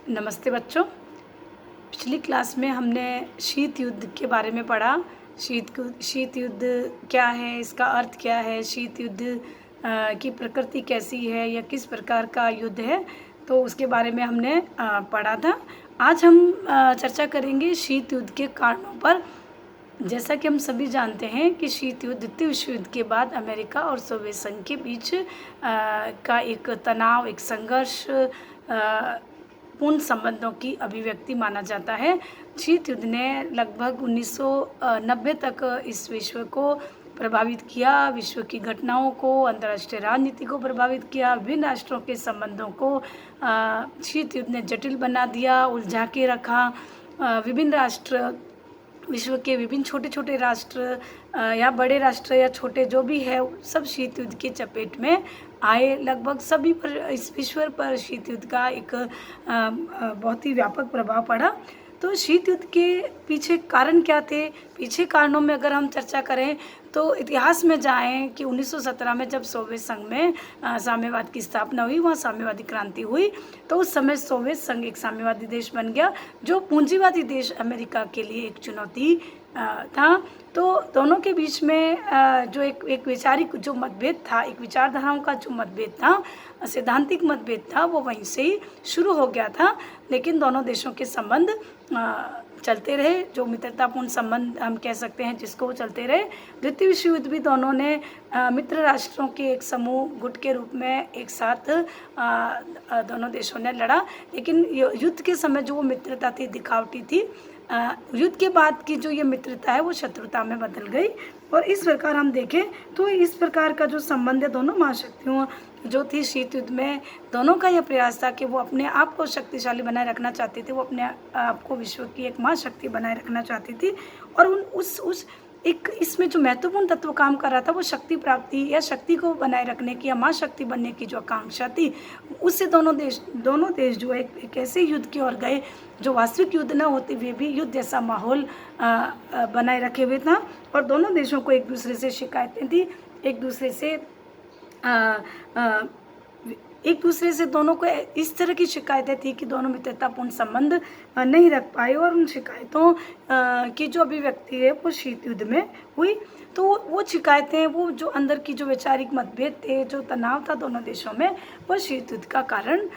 नमस्ते बच्चों। पिछली क्लास में हमने शीत युद्ध के बारे में पढ़ा। शीत युद्ध क्या है, इसका अर्थ क्या है, शीत युद्ध की प्रकृति कैसी है या किस प्रकार का युद्ध है, तो उसके बारे में हमने पढ़ा था। आज हम चर्चा करेंगे शीत युद्ध के कारणों पर। जैसा कि हम सभी जानते हैं कि शीत युद्ध द्वितीय विश्व युद्ध के बाद अमेरिका और सोवियत संघ के बीच का एक तनाव, एक संघर्ष, पूर्ण संबंधों की अभिव्यक्ति माना जाता है। शीत युद्ध ने लगभग 1990 तक इस विश्व को प्रभावित किया, विश्व की घटनाओं को, अंतर्राष्ट्रीय राजनीति को प्रभावित किया, विभिन्न राष्ट्रों के संबंधों को शीत युद्ध ने जटिल बना दिया, उलझा के रखा। विभिन्न राष्ट्र, विश्व के विभिन्न छोटे छोटे राष्ट्र या बड़े राष्ट्र या छोटे जो भी है, सब शीत युद्ध की चपेट में आए। लगभग सभी पर, इस विश्व पर शीत युद्ध का एक बहुत ही व्यापक प्रभाव पड़ा। तो शीत युद्ध के पीछे कारण क्या थे? पीछे कारणों में अगर हम चर्चा करें तो इतिहास में जाएं कि 1917 में जब सोवियत संघ में साम्यवाद की स्थापना हुई, वहाँ साम्यवादी क्रांति हुई, तो उस समय सोवियत संघ एक साम्यवादी देश बन गया, जो पूंजीवादी देश अमेरिका के लिए एक चुनौती था। तो दोनों के बीच में जो एक वैचारिक जो मतभेद था, एक विचारधाराओं का जो मतभेद था, सैद्धांतिक मतभेद था, वो वहीं से ही शुरू हो गया था। लेकिन दोनों देशों के संबंध चलते रहे, जो मित्रतापूर्ण संबंध हम कह सकते हैं जिसको, वो चलते रहे। द्वितीय विश्व युद्ध भी दोनों ने मित्र राष्ट्रों के एक समूह, गुट के रूप में एक साथ दोनों देशों ने लड़ा। लेकिन युद्ध के समय जो वो मित्रता थी, दिखावटी थी। युद्ध के बाद की जो ये मित्रता है वो शत्रुता में बदल गई। और इस प्रकार हम देखें तो इस प्रकार का जो संबंध है दोनों महाशक्तियों जो थी शीत युद्ध में, दोनों का यह प्रयास था कि वो अपने आप को शक्तिशाली बनाए रखना चाहती थी, वो अपने आप को विश्व की एक महाशक्ति बनाए रखना चाहती थी। और उस एक इसमें जो महत्वपूर्ण तत्व काम कर रहा था वो शक्ति प्राप्ति या शक्ति को बनाए रखने की या महाशक्ति बनने की जो आकांक्षा थी, उससे दोनों देश जो एक ऐसे युद्ध की ओर गए जो वास्तविक युद्ध न होते हुए भी युद्ध जैसा माहौल बनाए रखे हुए था। और दोनों देशों को एक दूसरे से शिकायतें थी, एक दूसरे से दोनों को इस तरह की शिकायतें थी कि दोनों मित्रतापूर्ण संबंध नहीं रख पाए। और उन शिकायतों की जो अभिव्यक्ति है वो शीत युद्ध में हुई। तो वो शिकायतें, वो जो अंदर की जो वैचारिक मतभेद थे, जो तनाव था दोनों देशों में, वो शीत युद्ध का कारण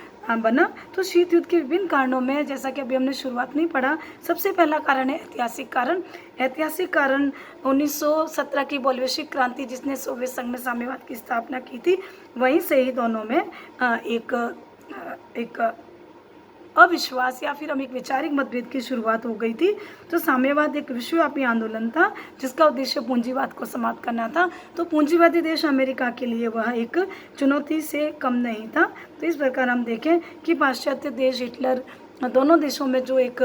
बना। तो शीत युद्ध के विभिन्न कारणों में, जैसा कि अभी हमने शुरुआत में पढ़ा, सबसे पहला कारण है ऐतिहासिक कारण। ऐतिहासिक कारण 1917 की बोल्शेविक क्रांति, जिसने सोवियत संघ में साम्यवाद की स्थापना की थी, वहीं से ही दोनों में एक अविश्वास या फिर हम एक वैचारिक मतभेद की शुरुआत हो गई थी। तो साम्यवाद एक विश्वव्यापी आंदोलन था जिसका उद्देश्य पूंजीवाद को समाप्त करना था। तो पूंजीवादी देश अमेरिका के लिए वह एक चुनौती से कम नहीं था। तो इस प्रकार हम देखें कि पाश्चात्य देश, हिटलर, दोनों देशों में जो एक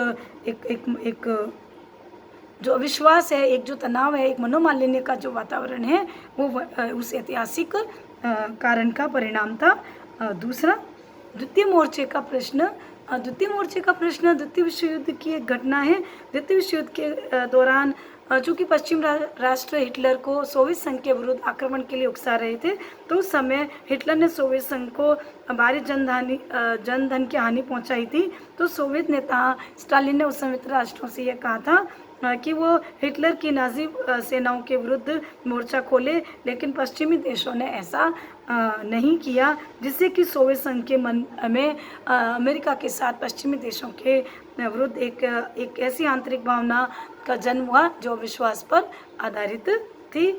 जो अविश्वास है, एक जो तनाव है, एक मनोमालिन्य का जो वातावरण है, वो उस ऐतिहासिक कारण का परिणाम था। दूसरा, द्वितीय मोर्चे का प्रश्न द्वितीय विश्व युद्ध की एक घटना है। द्वितीय विश्व युद्ध के दौरान चूँकि पश्चिम राष्ट्र हिटलर को सोवियत संघ के विरुद्ध आक्रमण के लिए उकसा रहे थे, तो उस समय हिटलर ने सोवियत संघ को भारी जनधन की हानि पहुंचाई थी। तो सोवियत नेता स्टालिन ने उस समय मित्र राष्ट्रों से यह कहा था कि वो हिटलर की नाजी सेनाओं के विरुद्ध मोर्चा खोले, लेकिन पश्चिमी देशों ने ऐसा नहीं किया, जिससे कि सोवियत संघ के मन में अमेरिका के साथ पश्चिमी देशों के विरुद्ध एक ऐसी आंतरिक भावना का जन्म हुआ जो विश्वास पर आधारित थी।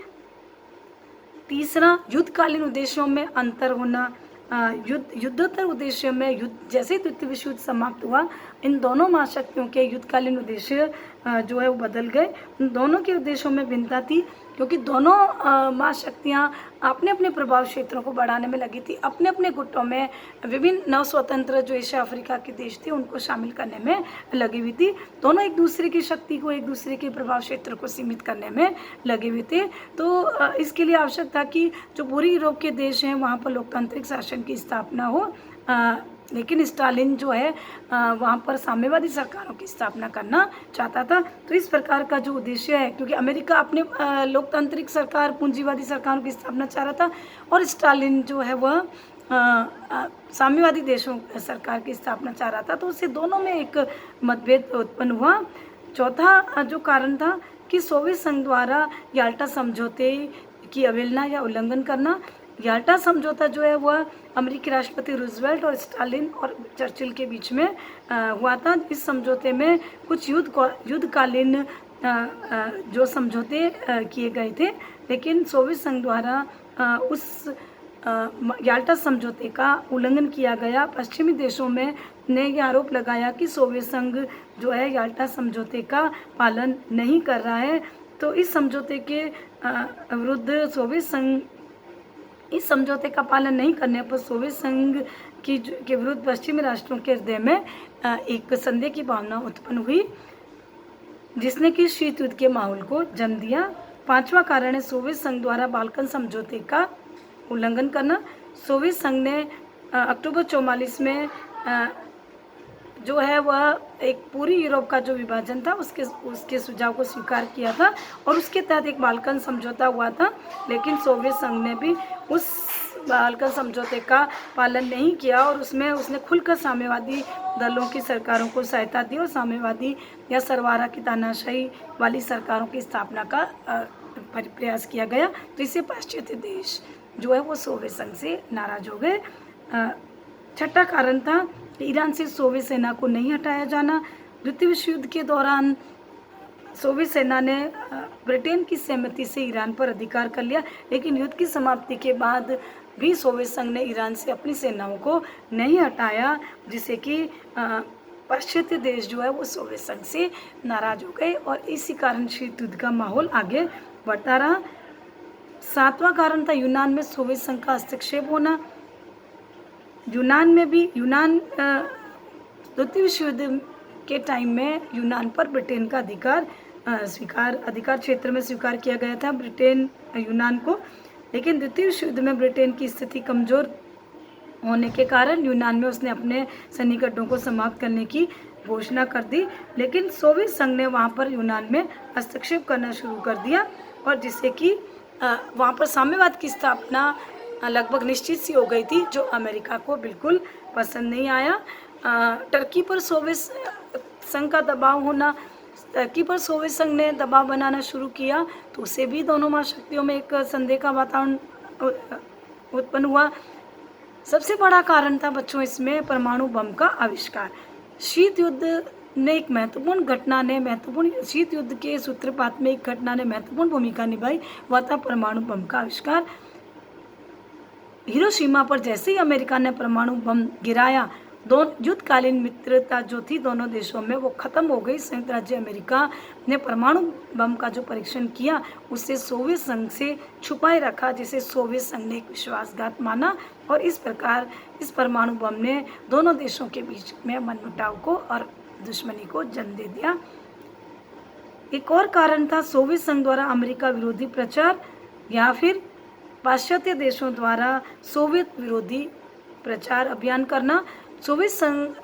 तीसरा, युद्धकालीन उद्देश्यों में अंतर होना। युद्धोत्तर उद्देश्यों में, जैसे द्वितीय विश्व युद्ध समाप्त हुआ, इन दोनों महाशक्तियों के युद्धकालीन उद्देश्य जो है वो बदल गए। दोनों के उद्देश्यों में भिन्नता थी, क्योंकि दोनों महाशक्तियाँ अपने अपने प्रभाव क्षेत्रों को बढ़ाने में लगी थी। अपने अपने गुटों में विभिन्न नव स्वतंत्र जो एशिया अफ्रीका के देश थे उनको शामिल करने में लगी हुई थी। दोनों एक दूसरे की शक्ति को, एक दूसरे के प्रभाव क्षेत्र को सीमित करने में लगे हुए थे। तो इसके लिए आवश्यक था कि जो पूर्वी यूरोप के देश हैं वहाँ पर लोकतांत्रिक शासन की स्थापना हो, लेकिन स्टालिन जो है वहाँ पर साम्यवादी सरकारों की स्थापना करना चाहता था। तो इस प्रकार का जो उद्देश्य है, क्योंकि अमेरिका अपने लोकतांत्रिक सरकार, पूंजीवादी सरकारों की स्थापना चाह रहा था, और स्टालिन जो है वह साम्यवादी देशों सरकार की स्थापना चाह रहा था, तो उससे दोनों में एक मतभेद उत्पन्न हुआ। चौथा जो कारण था कि सोवियत संघ द्वारा याल्टा समझौते की अवहेलना या उल्लंघन करना। याल्टा समझौता जो है वह अमेरिकी राष्ट्रपति रूजवेल्ट और स्टालिन और चर्चिल के बीच में हुआ था। इस समझौते में कुछ युद्धकालीन जो समझौते किए गए थे, लेकिन सोवियत संघ द्वारा उस याल्टा समझौते का उल्लंघन किया गया। पश्चिमी देशों में ने यह आरोप लगाया कि सोवियत संघ जो है याल्टा समझौते का पालन नहीं कर रहा है। तो इस समझौते के विरुद्ध सोवियत संघ, इस समझौते का पालन नहीं करने पर सोवियत संघ के विरुद्ध पश्चिमी राष्ट्रों के हृदय में एक संदेह की भावना उत्पन्न हुई, जिसने कि शीत युद्ध के माहौल को जन्म दिया। पांचवा कारण है सोवियत संघ द्वारा बाल्कन समझौते का उल्लंघन करना। सोवियत संघ ने अक्टूबर 44 में जो है वह एक पूरी यूरोप का जो विभाजन था उसके सुझाव को स्वीकार किया था और उसके तहत एक बाल्कन समझौता हुआ था। लेकिन सोवियत संघ ने भी उस बाल्कन समझौते का पालन नहीं किया और उसने खुलकर साम्यवादी दलों की सरकारों को सहायता दी और साम्यवादी या सरवारा की तानाशाही वाली सरकारों की स्थापना का प्रयास किया गया। तो इससे पाश्चात्य देश जो है वो सोवियत संघ से नाराज हो गए। छठा कारण था कि ईरान से सोवियत सेना को नहीं हटाया जाना। द्वितीय विश्व युद्ध के दौरान सोवियत सेना ने ब्रिटेन की सहमति से ईरान पर अधिकार कर लिया, लेकिन युद्ध की समाप्ति के बाद भी सोवियत संघ ने ईरान से अपनी सेनाओं को नहीं हटाया, जिससे कि पाश्चात्य देश जो है वो सोवियत संघ से नाराज हो गए और इसी कारण शीत युद्ध का माहौल आगे बढ़ता रहा। सातवां कारण था यूनान में सोवियत संघ का हस्तक्षेप होना। यूनान द्वितीय विश्व युद्ध के टाइम में यूनान पर ब्रिटेन का अधिकार क्षेत्र में स्वीकार किया गया था ब्रिटेन यूनान को, लेकिन द्वितीय विश्व युद्ध में ब्रिटेन की स्थिति कमजोर होने के कारण यूनान में उसने अपने सैनिक अड्डों को समाप्त करने की घोषणा कर दी। लेकिन सोवियत संघ ने वहाँ पर यूनान में हस्तक्षेप करना शुरू कर दिया और जिससे कि वहाँ पर साम्यवाद की स्थापना लगभग निश्चित सी हो गई थी, जो अमेरिका को बिल्कुल पसंद नहीं आया। टर्की पर सोवियत संघ का दबाव होना, टर्की पर सोवियत संघ ने दबाव बनाना शुरू किया, तो उससे भी दोनों महाशक्तियों में एक संदेह का वातावरण उत्पन्न हुआ। सबसे बड़ा कारण था बच्चों इसमें परमाणु बम का आविष्कार। शीत युद्ध ने एक शीत युद्ध के सूत्रपात में एक घटना ने महत्वपूर्ण भूमिका निभाई, वह था परमाणु बम का आविष्कार। हिरोशिमा पर जैसे ही अमेरिका ने परमाणु बम गिराया, युद्धकालीन मित्रता जो थी दोनों देशों में वो खत्म हो गई। संयुक्त राज्य अमेरिका ने परमाणु बम का जो परीक्षण किया उससे सोवियत संघ से छुपाए रखा, जिसे सोवियत संघ ने एक विश्वासघात माना और इस प्रकार इस परमाणु बम ने दोनों देशों के बीच में मनमुटाव को और दुश्मनी को जन्म दे दिया। एक और कारण था सोवियत संघ द्वारा अमेरिका विरोधी प्रचार या फिर पाश्चात्य देशों द्वारा सोवियत विरोधी प्रचार अभियान करना। सोवियत संघ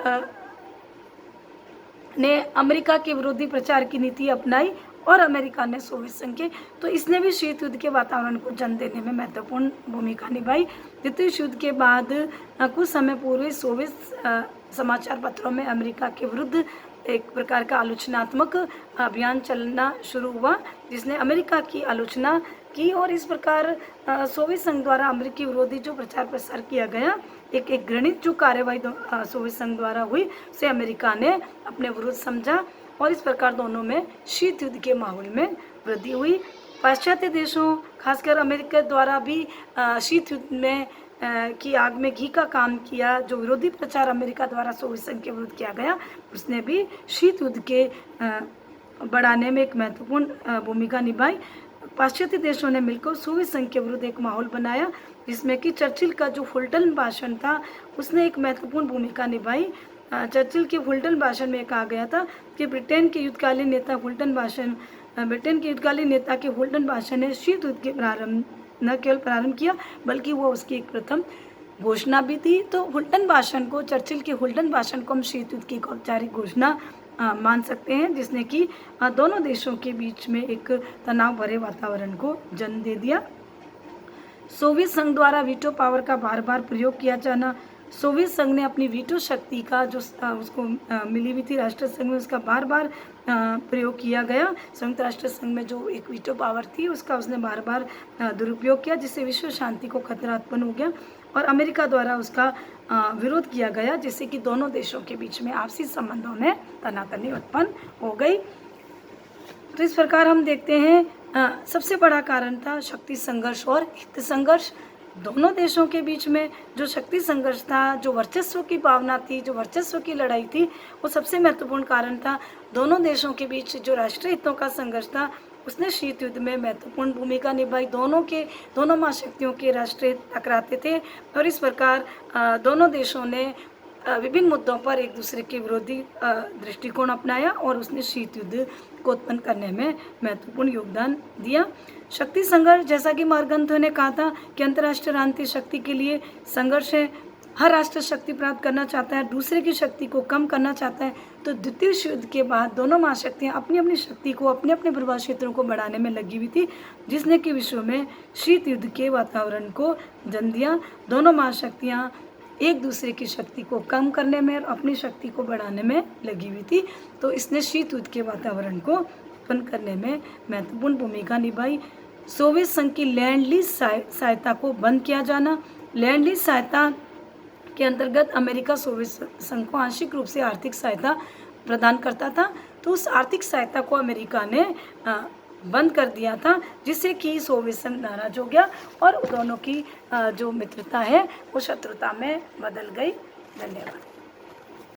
ने अमेरिका के विरोधी प्रचार की नीति अपनाई और अमेरिका ने सोवियत संघ के, तो इसने भी शीत युद्ध के वातावरण को जन्म देने में महत्वपूर्ण भूमिका निभाई। द्वितीय विश्व युद्ध के बाद कुछ समय पूर्व सोवियत समाचार पत्रों में अमेरिका के विरुद्ध एक प्रकार का आलोचनात्मक अभियान चलना शुरू हुआ, जिसने अमेरिका की आलोचना की और इस प्रकार सोवियत संघ द्वारा अमेरिकी विरोधी जो प्रचार प्रसार किया गया, एक घृणित जो कार्यवाही सोवियत संघ द्वारा हुई, उसे अमेरिका ने अपने विरुद्ध समझा और इस प्रकार दोनों में शीत युद्ध के माहौल में वृद्धि हुई। पाश्चात्य देशों खासकर अमेरिका द्वारा भी शीत युद्ध में की आग में घी का काम किया। जो विरोधी प्रचार अमेरिका द्वारा सोवियत संघ के विरुद्ध किया गया, उसने भी शीत युद्ध के बढ़ाने में एक महत्वपूर्ण भूमिका निभाई। पाश्चात्य देशों ने मिलकर सोवियत संघ के विरुद्ध एक माहौल बनाया, जिसमें कि चर्चिल का जो फुलटन भाषण था उसने एक महत्वपूर्ण भूमिका निभाई। चर्चिल के फुलटन भाषण में कहा गया था कि ब्रिटेन के युद्धकालीन नेता के फुलटन भाषण ने शीत युद्ध के प्रारंभ न केवल प्रारंभ किया, बल्कि वो उसकी एक प्रथम घोषणा भी थी। तो फुलटन भाषण को, चर्चिल के फुलटन भाषण को हम शीत युद्ध की एक औपचारिक घोषणा मान सकते हैं, जिसने कि दोनों देशों के बीच में एक तनाव भरे वातावरण को जन्म दे दिया। सोवियत संघ द्वारा वीटो पावर का बार बार प्रयोग किया जाना। सोवियत संघ ने अपनी वीटो शक्ति का जो उसको मिली हुई थी राष्ट्र संघ में, उसका बार बार प्रयोग किया गया। संयुक्त राष्ट्र संघ में जो एक वीटो पावर थी उसका उसने बार बार दुरुपयोग किया, जिससे विश्व शांति को खतरा उत्पन्न हो गया और अमेरिका द्वारा उसका विरोध किया गया, जिससे कि दोनों देशों के बीच में आपसी संबंधों में तनातनी उत्पन्न हो गई। तो इस प्रकार हम देखते हैं सबसे बड़ा कारण था शक्ति संघर्ष और हित संघर्ष। दोनों देशों के बीच में जो शक्ति संघर्ष था, जो वर्चस्व की भावना थी, जो वर्चस्व की लड़ाई थी, वो सबसे महत्वपूर्ण कारण था। दोनों देशों के बीच जो राष्ट्रीय हितों का संघर्ष था उसने शीत युद्ध में महत्वपूर्ण भूमिका निभाई। दोनों महाशक्तियों के राष्ट्रीय हित टकराते थे और इस प्रकार दोनों देशों ने विभिन्न मुद्दों पर एक दूसरे के विरोधी दृष्टिकोण अपनाया और उसने शीत युद्ध को उत्पन्न करने में महत्वपूर्ण योगदान दिया। शक्ति संघर्ष, जैसा कि मार्गंथो ने कहा था कि अंतर्राष्ट्रीय राजनीतिक शक्ति के लिए संघर्ष है। हर राष्ट्र शक्ति प्राप्त करना चाहता है, दूसरे की शक्ति को कम करना चाहता है। तो द्वितीय विश्व युद्ध के बाद दोनों महाशक्तियाँ अपनी अपनी शक्ति को, अपने अपने प्रभाव क्षेत्रों को बढ़ाने में लगी हुई थी, जिसने कि विश्व में शीत युद्ध के वातावरण को जन्म दिया। दोनों महाशक्तियाँ एक दूसरे की शक्ति को कम करने में और अपनी शक्ति को बढ़ाने में लगी हुई थी। तो इसने शीत युद्ध के वातावरण को उत्पन्न करने में महत्वपूर्ण भूमिका निभाई। सोवियत संघ की लैंड लीज सहायता को बंद किया जाना। लैंड लीज सहायता के अंतर्गत अमेरिका सोवियत संघ को आंशिक रूप से आर्थिक सहायता प्रदान करता था। तो उस आर्थिक सहायता को अमेरिका ने बंद कर दिया था, जिससे कि सोवियत संघ नाराज हो गया और दोनों की जो मित्रता है वो शत्रुता में बदल गई। धन्यवाद।